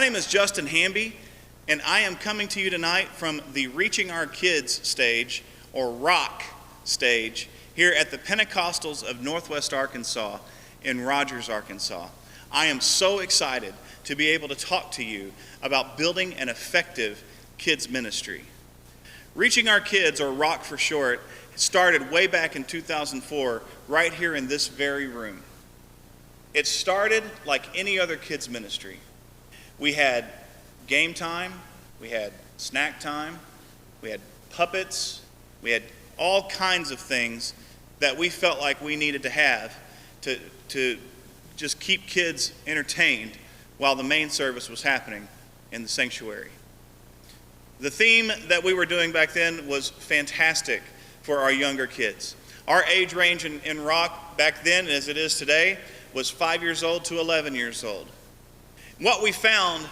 name is Justin Hamby, and I am coming to you tonight from the Reaching Our Kids stage, or ROC stage, here at the Pentecostals of Northwest Arkansas in Rogers, Arkansas. I am so excited to be able to talk to you about building an effective kids ministry. Reaching Our Kids, or ROC for short, started way back in 2004, right here in this very room. It started like any other kids ministry. We had game time, we had snack time, we had puppets, we had all kinds of things that we felt like we needed to have to just keep kids entertained while the main service was happening in the sanctuary. The theme that we were doing back then was fantastic for our younger kids. Our age range in ROC back then, as it is today, was 5 years old to 11 years old. What we found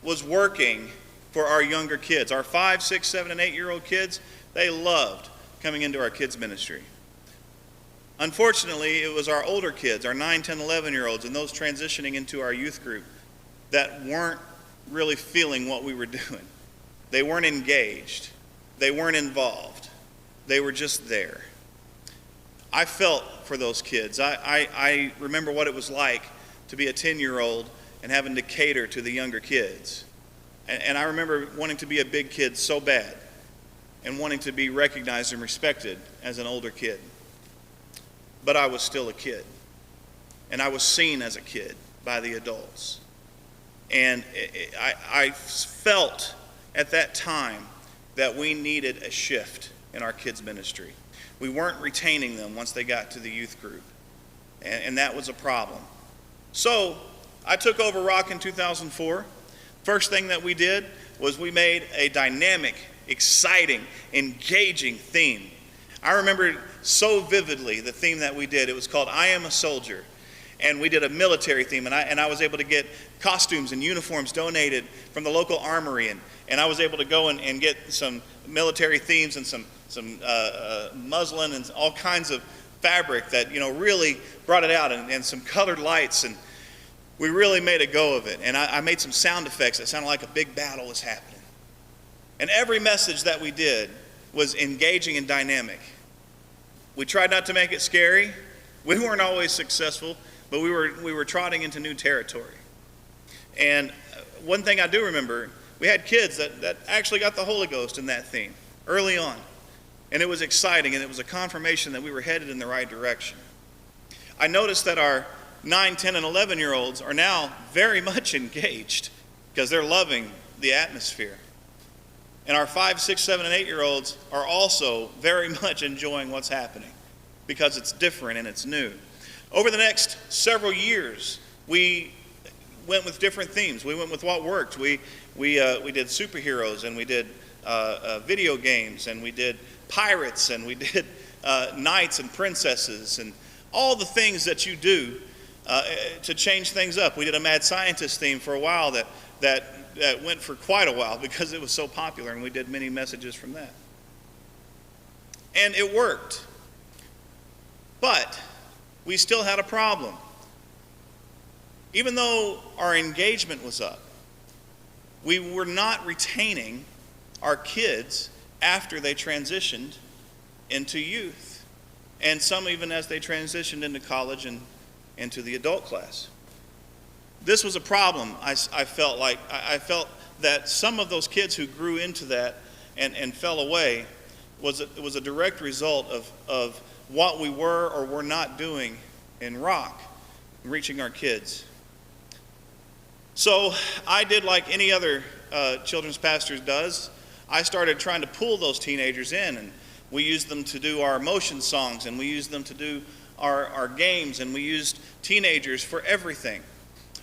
was working for our younger kids. Our 5, 6, 7, and 8-year-old kids, they loved coming into our kids ministry. Unfortunately, it was our older kids, our 9, 10, 11-year-olds, and those transitioning into our youth group that weren't really feeling what we were doing. They weren't engaged. They weren't involved. They were just there. I felt for those kids. I remember what it was like to be a 10-year-old and having to cater to the younger kids. And I remember wanting to be a big kid so bad and wanting to be recognized and respected as an older kid. But I was still a kid. And I was seen as a kid by the adults. And I felt at that time that we needed a shift in our kids' ministry. We weren't retaining them once they got to the youth group, and that was a problem. So I took over ROC in 2004. First thing that we did was we made a dynamic, exciting, engaging theme. I remember so vividly the theme that we did. It was called I Am a Soldier. And we did a military theme, and I was able to get costumes and uniforms donated from the local armory, and I was able to go and get some military themes and some muslin and all kinds of fabric that really brought it out, and some colored lights, and we really made a go of it. And I made some sound effects that sounded like a big battle was happening. And every message that we did was engaging and dynamic. We tried not to make it scary. We weren't always successful, but we were trotting into new territory. And one thing I do remember, we had kids that actually got the Holy Ghost in that theme early on. And it was exciting, and it was a confirmation that we were headed in the right direction. I noticed that our 9, 10, and 11-year-olds are now very much engaged because they're loving the atmosphere. And our 5, 6, 7, and 8-year-olds are also very much enjoying what's happening because it's different and it's new. Over the next several years, we went with different themes. We went with what worked. We did superheroes, and we did video games, and we did pirates, and we did knights and princesses, and all the things that you do to change things up. We did a mad scientist theme for a while that went for quite a while because it was so popular, and we did many messages from that. And it worked. But we still had a problem. Even though our engagement was up, we were not retaining our kids after they transitioned into youth, and some even as they transitioned into college and into the adult class. This was a problem. I felt that some of those kids who grew into that and fell away was a direct result of what we were or were not doing in ROC, reaching our kids. So I did like any other children's pastor does. I started trying to pull those teenagers in, and we used them to do our motion songs, and we used them to do our games, and we used teenagers for everything.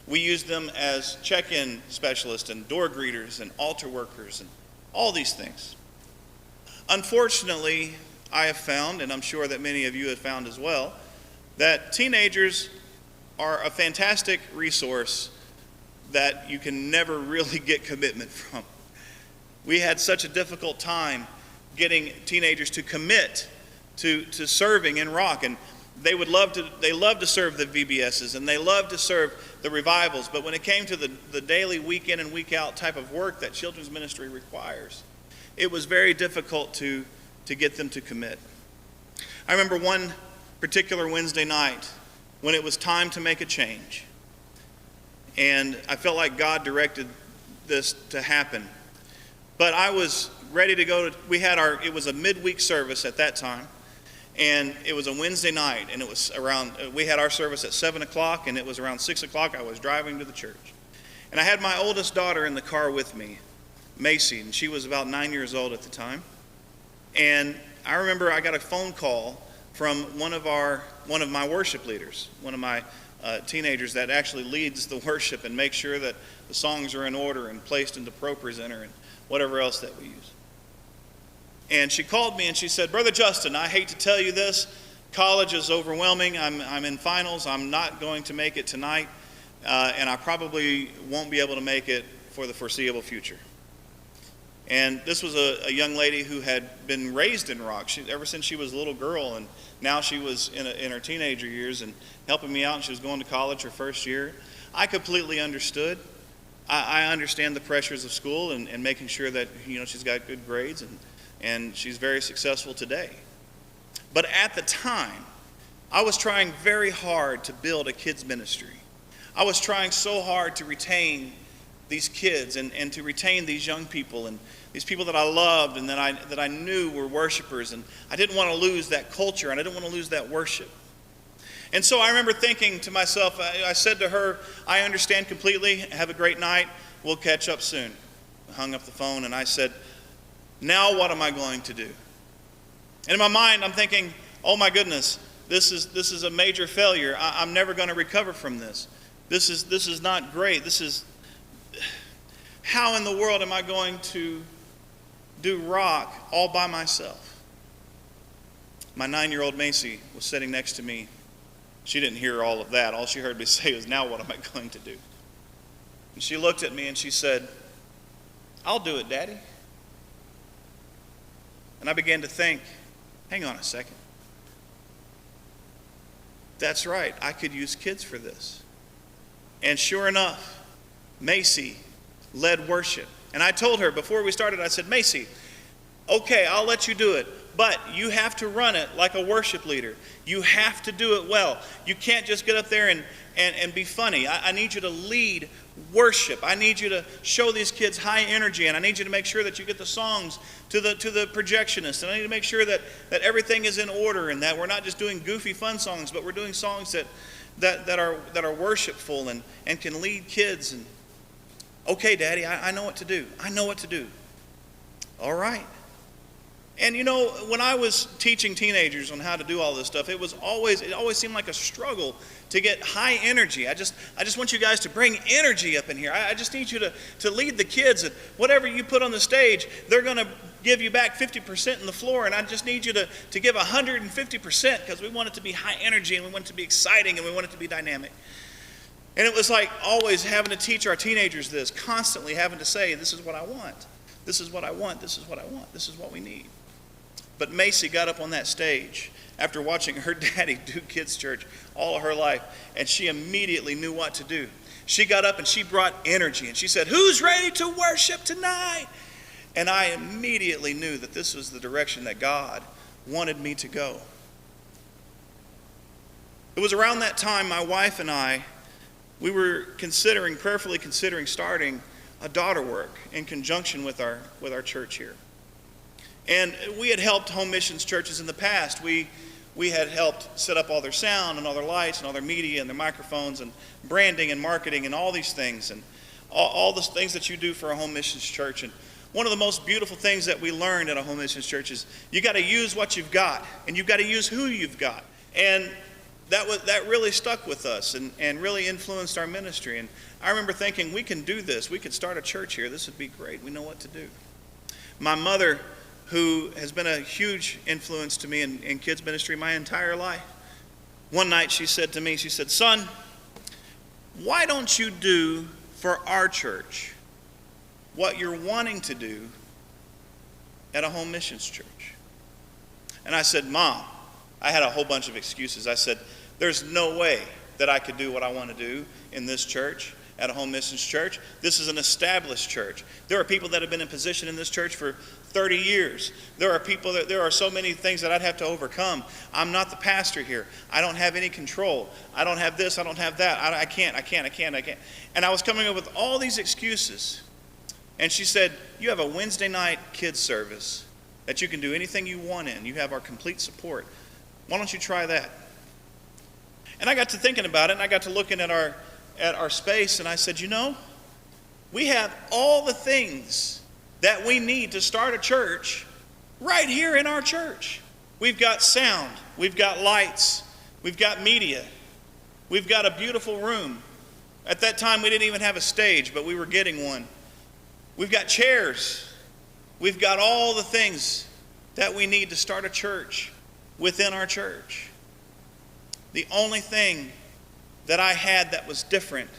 We used them as check-in specialists and door greeters and altar workers and all these things. Unfortunately, I have found, and I'm sure that many of you have found as well, that teenagers are a fantastic resource that you can never really get commitment from. We had such a difficult time getting teenagers to commit to serving in ROC, They love to serve the VBSs, and they love to serve the revivals. But when it came to the daily week in and week out type of work that children's ministry requires, it was very difficult to get them to commit. I remember one particular Wednesday night when it was time to make a change. And I felt like God directed this to happen. But I was ready to go it was a midweek service at that time. And it was a Wednesday night, and it was we had our service at 7 o'clock, and it was around 6 o'clock. I was driving to the church. And I had my oldest daughter in the car with me, Macy, and she was about 9 years old at the time. And I remember I got a phone call from one of my worship leaders, one of my teenagers that actually leads the worship and makes sure that the songs are in order and placed into ProPresenter and whatever else that we use. And she called me and she said, "Brother Justin, I hate to tell you this. College is overwhelming. I'm in finals. I'm not going to make it tonight. And I probably won't be able to make it for the foreseeable future." And this was a young lady who had been raised in rock ever since she was a little girl. And now she was in her teenager years and helping me out. And she was going to college her first year. I completely understood. I understand the pressures of school and making sure that she's got good grades and she's very successful today. But at the time, I was trying very hard to build a kids ministry. I was trying so hard to retain these kids and to retain these young people and these people that I loved and that I knew were worshipers. And I didn't want to lose that culture, and I didn't want to lose that worship. And so I remember thinking to myself, I said to her, "I understand completely. Have a great night. We'll catch up soon." I hung up the phone and I said, "Now what am I going to do?" And in my mind, I'm thinking, "Oh my goodness, this is a major failure. I'm never going to recover from this. This is not great. How in the world am I going to do rock all by myself?" My 9-year-old Macy was sitting next to me. She didn't hear all of that. All she heard me say was, "Now what am I going to do?" And she looked at me and she said, "I'll do it, Daddy." And I began to think, hang on a second. That's right, I could use kids for this. And sure enough, Macy led worship. And I told her before we started, I said, "Macy, okay, I'll let you do it, but you have to run it like a worship leader. You have to do it well. You can't just get up there and be funny. I need you to lead worship. I need you to show these kids high energy, and I need you to make sure that you get the songs to the projectionist, and I need to make sure that everything is in order and that we're not just doing goofy fun songs, but we're doing songs that are worshipful and can lead kids." And "Okay, Daddy, I know what to do. I know what to do." All right. And when I was teaching teenagers on how to do all this stuff, it always seemed like a struggle to get high energy. I just want you guys to bring energy up in here. I just need you to lead the kids, and whatever you put on the stage, they're going to give you back 50% in the floor, and I just need you to give 150% because we want it to be high energy and we want it to be exciting and we want it to be dynamic. And it was like always having to teach our teenagers this, constantly having to say, "This is what I want. This is what I want. This is what I want. This is what we need." But Macy got up on that stage after watching her daddy do kids' church all of her life, and she immediately knew what to do. She got up and she brought energy, and she said, "Who's ready to worship tonight?" And I immediately knew that this was the direction that God wanted me to go. It was around that time my wife and I, we were prayerfully considering starting a daughter work in conjunction with our church here. And we had helped home missions churches in the past. We had helped set up all their sound and all their lights and all their media and their microphones and branding and marketing and all these things and all the things that you do for a home missions church. And one of the most beautiful things that we learned at a home missions church is you got to use what you've got, and you've got to use who you've got. And that really stuck with us and really influenced our ministry. And I remember thinking, we can do this. We could start a church here. This would be great. We know what to do. My mother, who has been a huge influence to me in kids ministry my entire life, one night she said to me, she said, "Son, why don't you do for our church what you're wanting to do at a home missions church?" And I said, "Mom, I had a whole bunch of excuses. I said, there's no way that I could do what I want to do in this church, at a home missions church. This is an established church. There are people that have been in position in this church for 30 years. There are so many things that I'd have to overcome. I'm not the pastor here. I don't have any control. I don't have this, I don't have that. I can't. And I was coming up with all these excuses. And she said, you have a Wednesday night kids service that you can do anything you want in. You have our complete support. Why don't you try that? And I got to thinking about it, and I got to looking at our space, and I said, we have all the things that we need to start a church right here in our church. We've got sound, we've got lights, we've got media, we've got a beautiful room. At that time, we didn't even have a stage, but we were getting one. We've got chairs. We've got all the things that we need to start a church within our church. The only thing that I had that was different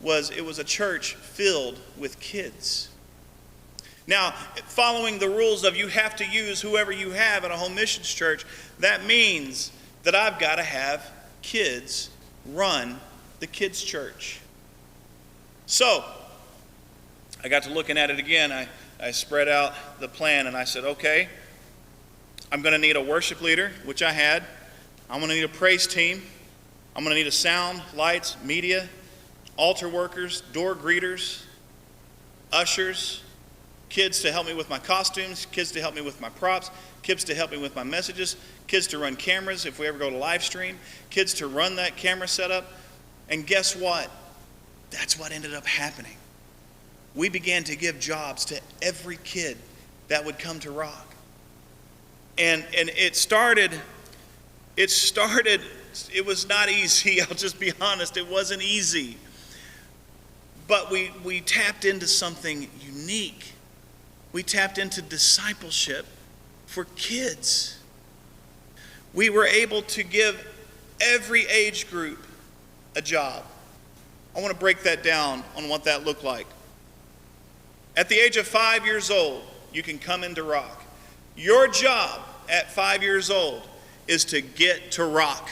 was it was a church filled with kids. Now, following the rules of you have to use whoever you have at a home missions church, that means that I've got to have kids run the kids' church. So, I got to looking at it again. I spread out the plan and I said, okay, I'm going to need a worship leader, which I had. I'm going to need a praise team. I'm going to need a sound, lights, media, altar workers, door greeters, ushers, kids to help me with my costumes, kids to help me with my props, kids to help me with my messages, kids to run cameras if we ever go to live stream, kids to run that camera setup. And guess what? That's what ended up happening. We began to give jobs to every kid that would come to Rock. And it started, it was not easy. I'll just be honest. It wasn't easy. But we tapped into something unique. We tapped into discipleship for kids. We were able to give every age group a job. I want to break that down on what that looked like. At the age of 5 years old, you can come into Rock. Your job at 5 years old is to get to Rock.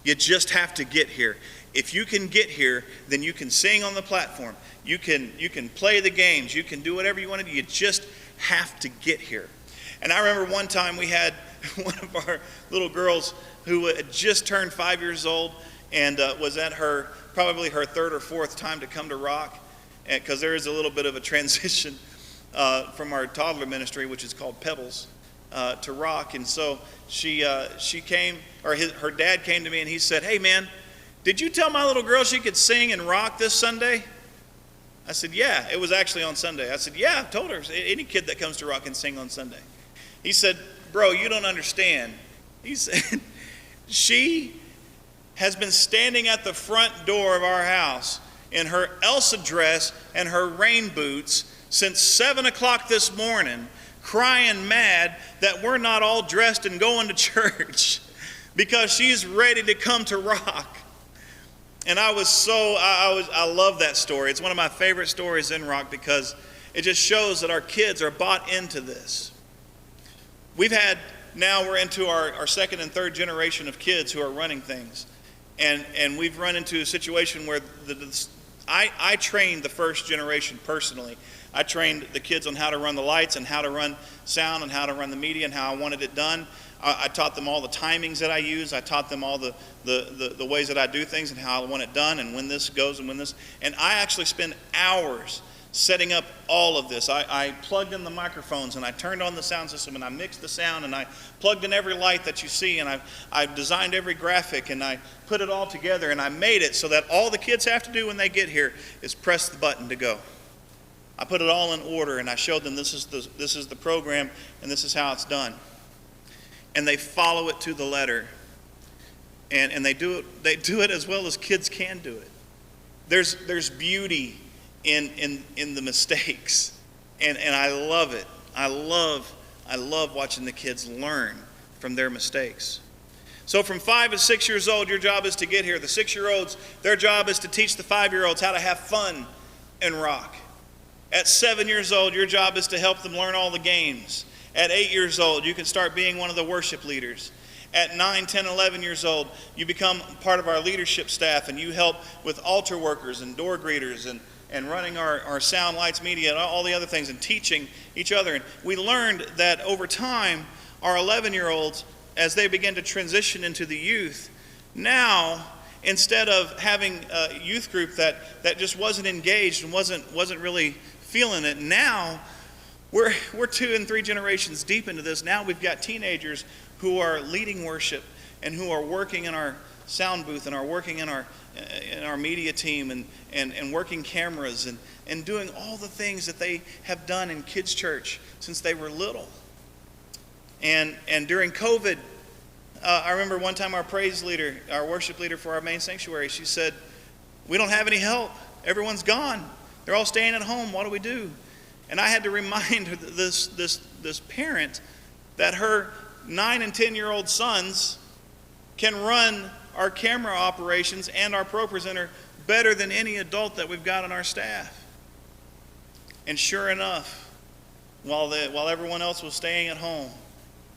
You just have to get here. If you can get here, then you can sing on the platform. You can play the games. You can do whatever you want to do. You just have to get here. And I remember one time we had one of our little girls who had just turned 5 years old and was at probably her third or fourth time to come to Rock, because there is a little bit of a transition from our toddler ministry, which is called Pebbles, to Rock. And so she came, or her dad came to me and he said, "Hey man, did you tell my little girl she could sing and rock this Sunday?" I said, "Yeah." It was actually on Sunday. I said, "Yeah, I've told her. Any kid that comes to Rock can sing on Sunday." He said, "Bro, you don't understand." He said, "She has been standing at the front door of our house in her Elsa dress and her rain boots since 7 o'clock this morning, crying mad that we're not all dressed and going to church because she's ready to come to Rock." And I love that story. It's one of my favorite stories in Rock because it just shows that our kids are bought into this. Now we're into our second and third generation of kids who are running things. And we've run into a situation where I trained the first generation personally. I trained the kids on how to run the lights and how to run sound and how to run the media and how I wanted it done. I taught them all the timings that I use. I taught them all the ways that I do things and how I want it done and when this goes and when this. And I actually spend hours setting up all of this. I plugged in the microphones and I turned on the sound system and I mixed the sound and I plugged in every light that you see and I've designed every graphic and I put it all together and I made it so that all the kids have to do when they get here is press the button to go. I put it all in order and I showed them this is the program and this is how it's done. And they follow it to the letter. And they do it as well as kids can do it. There's beauty in the mistakes. And I love it. I love watching the kids learn from their mistakes. So from 5 to 6 years old, your job is to get here. The 6-year-olds, their job is to teach the 5-year-olds how to have fun and rock. At 7 years old, your job is to help them learn all the games. At 8 years old, you can start being one of the worship leaders. At 9, 10, 11 years old, you become part of our leadership staff, and you help with altar workers and door greeters and running our sound, lights, media, and all the other things, and teaching each other. And we learned that over time, our 11-year-olds, as they begin to transition into the youth, now, instead of having a youth group that just wasn't engaged and wasn't really feeling it, now we're 2 and 3 generations deep into this. Now we've got teenagers who are leading worship and who are working in our sound booth and are working in our media team and working cameras and doing all the things that they have done in kids' church since they were little. And during COVID, I remember one time our praise leader, our worship leader for our main sanctuary, she said, "We don't have any help. Everyone's gone. They're all staying at home. What do we do?" And I had to remind this parent that her 9 and 10-year-old sons can run our camera operations and our pro presenter better than any adult that we've got on our staff. And sure enough, while everyone else was staying at home,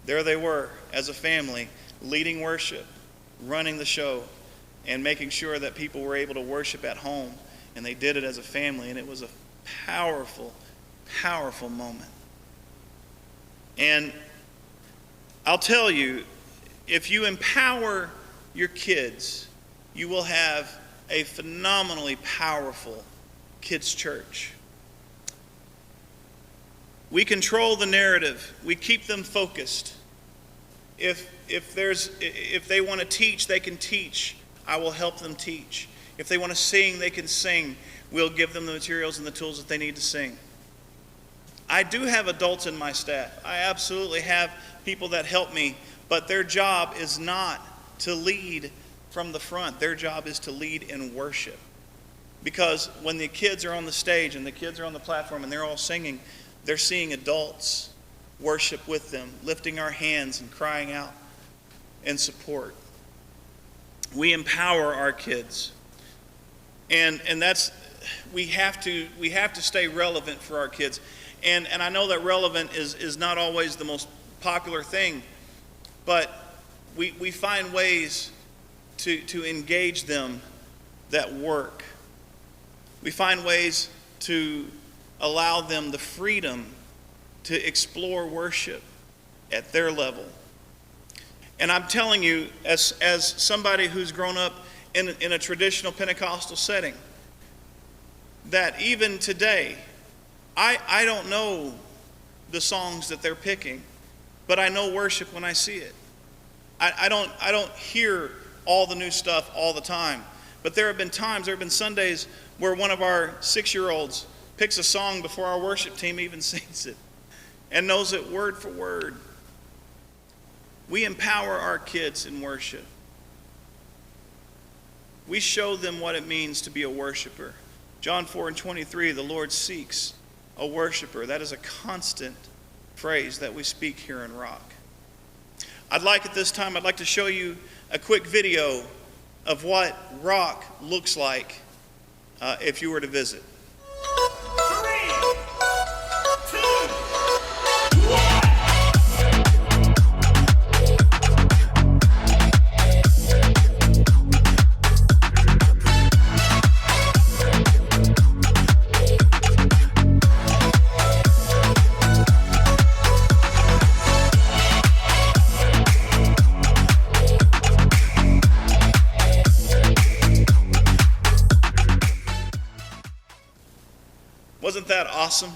there they were as a family, leading worship, running the show, and making sure that people were able to worship at home. And they did it as a family, and it was a powerful, powerful moment. And I'll tell you, if you empower your kids, you will have a phenomenally powerful kids' church. We control the narrative. We keep them focused. If they want to teach, they can teach. I will help them teach. If they want to sing, they can sing. We'll give them the materials and the tools that they need to sing. I do have adults in my staff. I absolutely have people that help me, but their job is not to lead from the front. Their job is to lead in worship. Because when the kids are on the stage and the kids are on the platform and they're all singing, they're seeing adults worship with them, lifting our hands and crying out in support. We empower our kids. And that's, we have to stay relevant for our kids. And I know that relevant is not always the most popular thing, but we find ways to engage them that work. We find ways to allow them the freedom to explore worship at their level. And I'm telling you, as somebody who's grown up in a traditional Pentecostal setting, that even today, I don't know the songs that they're picking, but I know worship when I see it. I don't hear all the new stuff all the time, but there have been Sundays where one of our 6-year-olds picks a song before our worship team even sings it and knows it word for word. We empower our kids in worship. We show them what it means to be a worshiper. John 4:23, the Lord seeks a worshiper. That is a constant phrase that we speak here in Rock. I'd like to show you a quick video of what Rock looks like if you were to visit. Wasn't that awesome?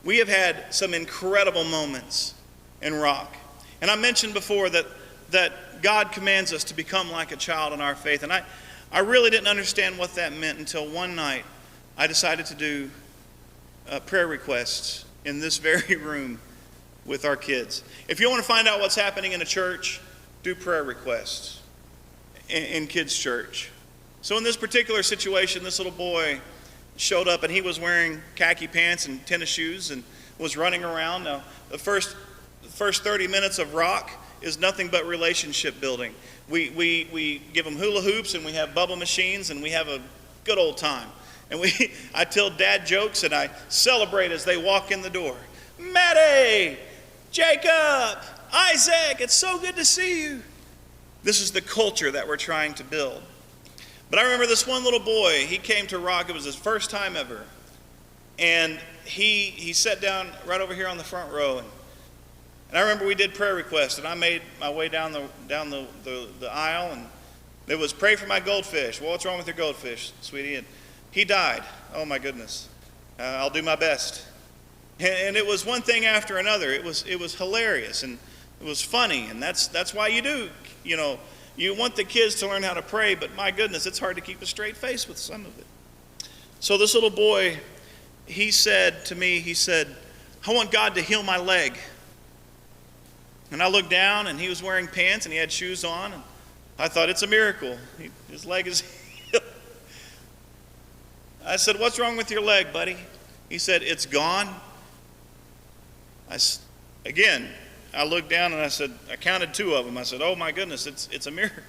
We have had some incredible moments in Rock. And I mentioned before that God commands us to become like a child in our faith. And I really didn't understand what that meant until one night I decided to do prayer requests in this very room with our kids. If you want to find out what's happening in a church, do prayer requests in kids' church. So in this particular situation, this little boy showed up and he was wearing khaki pants and tennis shoes and was running around. Now, the first 30 minutes of Rock is nothing but relationship building. We give them hula hoops and we have bubble machines and we have a good old time. And I tell dad jokes and I celebrate as they walk in the door. Maddie, Jacob, Isaac, it's so good to see you. This is the culture that we're trying to build. But I remember this one little boy, he came to Rock. It was his first time ever. And he sat down right over here on the front row. And I remember we did prayer requests, and I made my way down the aisle, and it was pray for my goldfish. Well, what's wrong with your goldfish, sweetie? And he died. Oh my goodness. I'll do my best. And it was one thing after another. It was hilarious, and it was funny, and that's why you do, you want the kids to learn how to pray, but my goodness, it's hard to keep a straight face with some of it. So this little boy, he said to me, I want God to heal my leg. And I looked down, and he was wearing pants, and he had shoes on, and I thought, it's a miracle. His leg is healed. I said, what's wrong with your leg, buddy? He said, it's gone. I looked down and I counted 2 of them. I said, oh my goodness, it's a miracle.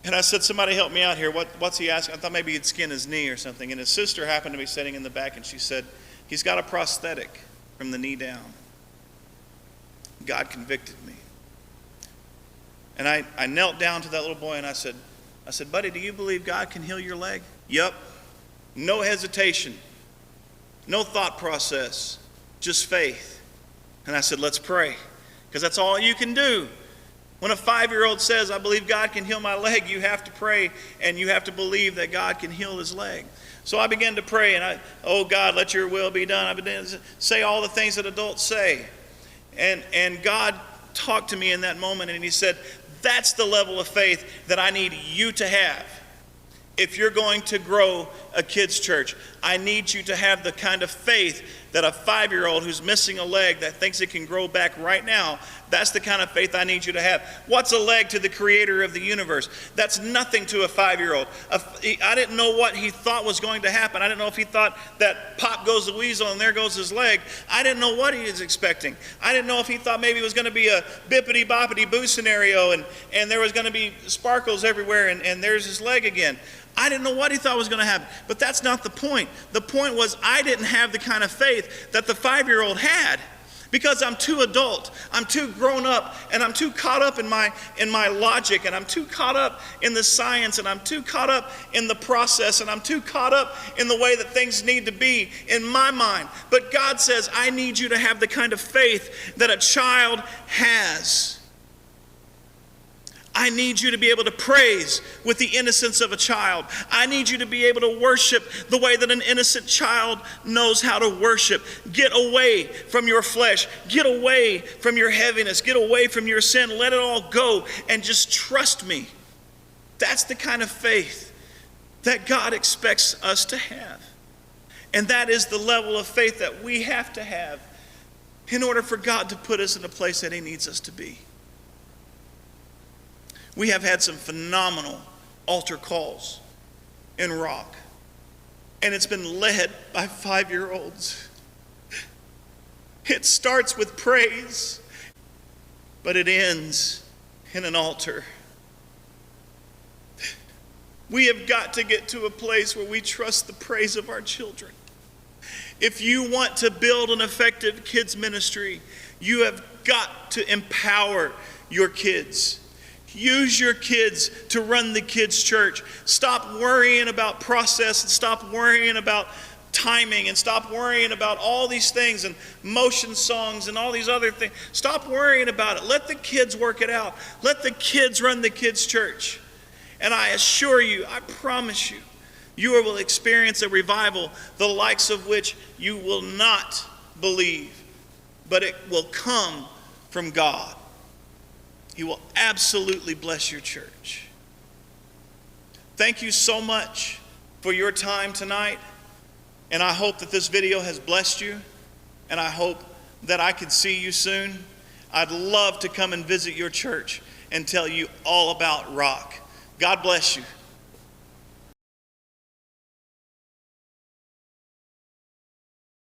And I said, somebody help me out here. What's he asking? I thought maybe he'd skin his knee or something. And his sister happened to be sitting in the back, and she said, he's got a prosthetic from the knee down. God convicted me. And I knelt down to that little boy and I said, buddy, do you believe God can heal your leg? Yep. No hesitation. No thought process. Just faith. And I said, let's pray. Because that's all you can do. When a 5-year-old says, I believe God can heal my leg, you have to pray and you have to believe that God can heal his leg. So I began to pray and oh God, let your will be done. I began to say all the things that adults say. And God talked to me in that moment, and he said, that's the level of faith that I need you to have. If you're going to grow a kids' church, I need you to have the kind of faith that a 5-year-old who's missing a leg that thinks it can grow back right now, that's the kind of faith I need you to have. What's a leg to the creator of the universe? That's nothing to a 5-year-old. I didn't know what he thought was going to happen. I didn't know if he thought that pop goes the weasel and there goes his leg. I didn't know what he was expecting. I didn't know if he thought maybe it was going to be a bippity boppity boo scenario and there was going to be sparkles everywhere and there's his leg again. I didn't know what he thought was going to happen. But that's not the point. The point was I didn't have the kind of faith that the 5-year-old had because I'm too adult. I'm too grown up, and I'm too caught up in my logic, and I'm too caught up in the science, and I'm too caught up in the process, and I'm too caught up in the way that things need to be in my mind. But God says, I need you to have the kind of faith that a child has. I need you to be able to praise with the innocence of a child. I need you to be able to worship the way that an innocent child knows how to worship. Get away from your flesh. Get away from your heaviness. Get away from your sin. Let it all go and just trust me. That's the kind of faith that God expects us to have. And that is the level of faith that we have to have in order for God to put us in a place that he needs us to be. We have had some phenomenal altar calls in Rock, and it's been led by 5-year-olds. It starts with praise, but it ends in an altar. We have got to get to a place where we trust the praise of our children. If you want to build an effective kids ministry, you have got to empower your kids. Use your kids to run the kids' church. Stop worrying about process and stop worrying about timing and stop worrying about all these things and motion songs and all these other things. Stop worrying about it. Let the kids work it out. Let the kids run the kids' church. And I assure you, I promise you, you will experience a revival the likes of which you will not believe, but it will come from God. He will absolutely bless your church. Thank you so much for your time tonight. And I hope that this video has blessed you. And I hope that I can see you soon. I'd love to come and visit your church and tell you all about Rock. God bless you.